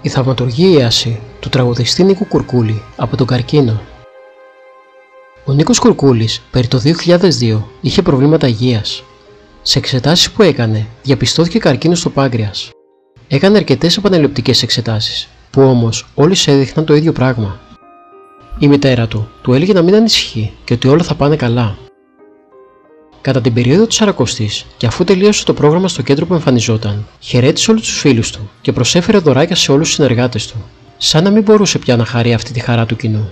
Η θαυματουργή ίαση του τραγουδιστή Νίκου Κουρκούλη από τον καρκίνο. Ο Νίκος Κουρκούλης περί το 2002 είχε προβλήματα υγείας. Σε εξετάσεις που έκανε, διαπιστώθηκε καρκίνος στο πάγκρεας. Έκανε αρκετές επαναληπτικές εξετάσεις, που όμως όλες έδειχναν το ίδιο πράγμα. Η μητέρα του έλεγε να μην ανησυχεί και ότι όλα θα πάνε καλά. Κατά την περίοδο της Σαρακοστής και αφού τελείωσε το πρόγραμμα στο κέντρο που εμφανιζόταν, χαιρέτησε όλους τους φίλους του και προσέφερε δωράκια σε όλους τους συνεργάτες του, σαν να μην μπορούσε πια να χαρεί αυτή τη χαρά του κοινού.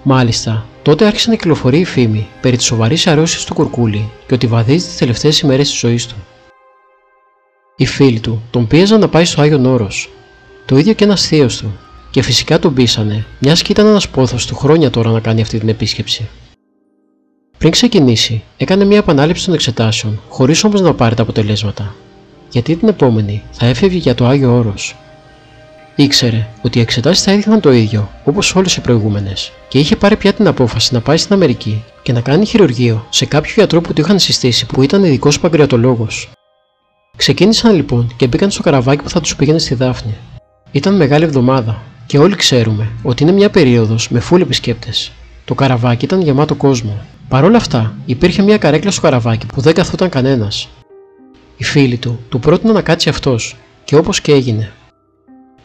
Μάλιστα, τότε άρχισε να κυκλοφορεί η φήμη περί της σοβαρής αρρώστιας του Κουρκούλη και ότι βαδίζει τις τελευταίες ημέρες της ζωής του. Οι φίλοι του τον πίεζαν να πάει στο Άγιον Όρος, το ίδιο και ένας θείος του, και φυσικά τον πείσανε, μιας και ήταν ένας πόθος του χρόνια τώρα να κάνει αυτή την επίσκεψη. Πριν ξεκινήσει, έκανε μια επανάληψη των εξετάσεων, χωρίς όμως να πάρει τα αποτελέσματα, γιατί την επόμενη θα έφευγε για το Άγιο Όρος. Ήξερε ότι οι εξετάσεις θα έδειχναν το ίδιο όπως όλες οι προηγούμενες και είχε πάρει πια την απόφαση να πάει στην Αμερική και να κάνει χειρουργείο σε κάποιο γιατρό που του είχαν συστήσει που ήταν ειδικός παγκρεατολόγος. Ξεκίνησαν λοιπόν και μπήκαν στο καραβάκι που θα τους πήγαινε στη Δάφνη. Ήταν μεγάλη εβδομάδα και όλοι ξέρουμε ότι είναι μια περίοδος με φουλ επισκέπτες. Το καραβάκι ήταν γεμάτο κόσμο. Παρ' όλα αυτά, υπήρχε μια καρέκλα στο καραβάκι που δεν καθόταν κανένας. Οι φίλοι του πρότειναν να κάτσει αυτός, και όπως και έγινε.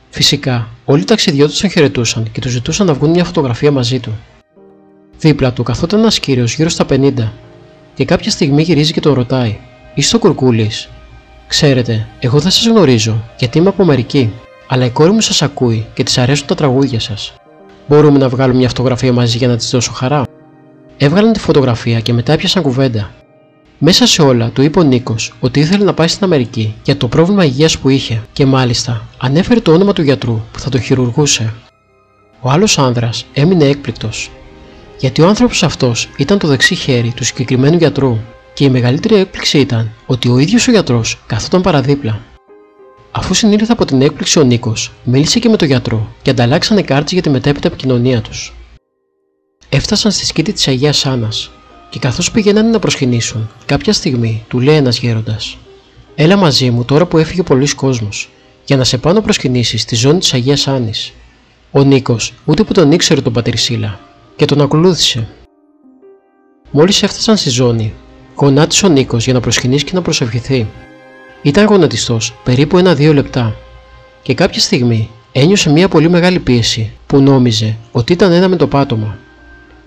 Φυσικά, όλοι οι ταξιδιώτες τον χαιρετούσαν και του ζητούσαν να βγουν μια φωτογραφία μαζί του. Δίπλα του καθόταν ένας κύριος γύρω στα 50, και κάποια στιγμή γυρίζει και τον ρωτάει: «Είστε ο Κουρκούλης?» «Ξέρετε, εγώ δεν σας γνωρίζω γιατί είμαι από Αμερική, αλλά η κόρη μου σας ακούει και της αρέσουν τα τραγούδια σας. Μπορούμε να βγάλουμε μια φωτογραφία μαζί για να της δώσω χαρά?» Έβγαλαν τη φωτογραφία και μετά έπιασαν κουβέντα. Μέσα σε όλα του είπε ο Νίκος ότι ήθελε να πάει στην Αμερική για το πρόβλημα υγείας που είχε και μάλιστα ανέφερε το όνομα του γιατρού που θα τον χειρουργούσε. Ο άλλος άνδρας έμεινε έκπληκτος, γιατί ο άνθρωπος αυτός ήταν το δεξί χέρι του συγκεκριμένου γιατρού και η μεγαλύτερη έκπληξη ήταν ότι ο ίδιος ο γιατρός καθόταν παραδίπλα. Αφού συνήλθε από την έκπληξη ο Νίκος, μίλησε και με τον γιατρό και ανταλλάξανε κάρτες για τη μετέπειτα επικοινωνία τους. Έφτασαν στη σκήτη της Αγίας Άννας και καθώς πηγαίνανε να προσκυνήσουν, κάποια στιγμή του λέει ένας γέροντας: «Έλα μαζί μου τώρα που έφυγε πολλής κόσμος, για να σε πάω να προσκυνήσεις στη ζώνη της Αγίας Άννης». Ο Νίκος ούτε που τον ήξερε τον πατήρ Σίλα και τον ακολούθησε. Μόλις έφτασαν στη ζώνη, γονάτισε ο Νίκος για να προσκυνήσει και να προσευχηθεί. Ήταν γονατιστός περίπου 1-2 λεπτά και κάποια στιγμή ένιωσε μια πολύ μεγάλη πίεση που νόμιζε ότι ήταν ένα με το πάτωμα.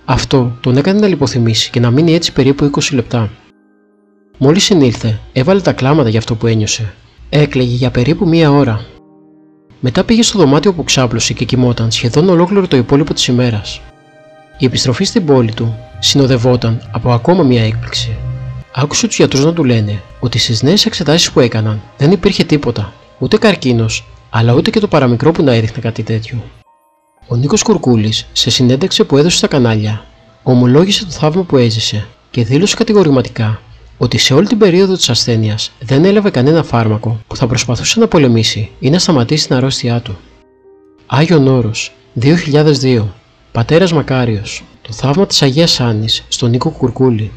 Αυτό τον έκανε να λιποθυμήσει και να μείνει έτσι περίπου 20 λεπτά. Μόλις συνήλθε, έβαλε τα κλάματα για αυτό που ένιωσε. Έκλαιγε για περίπου 1 ώρα. Μετά πήγε στο δωμάτιο που ξάπλωσε και κοιμόταν σχεδόν ολόκληρο το υπόλοιπο της ημέρας. Η επιστροφή στην πόλη του συνοδευόταν από ακόμα μια έκπληξη. Άκουσε τους γιατρούς να του λένε ότι στις νέες εξετάσεις που έκαναν δεν υπήρχε τίποτα, ούτε καρκίνος, αλλά ούτε και το παραμικρό που να έδειχνε κάτι τέτοιο. Ο Νίκος Κουρκούλης, σε συνέντευξη που έδωσε στα κανάλια, ομολόγησε το θαύμα που έζησε και δήλωσε κατηγορηματικά ότι σε όλη την περίοδο της ασθένειας δεν έλαβε κανένα φάρμακο που θα προσπαθούσε να πολεμήσει ή να σταματήσει την αρρώστια του. Άγιον Όρος, 2002. Πατέρας Μακάριος. Το θαύμα της Αγίας Άννης στον Νίκο Κουρκούλη.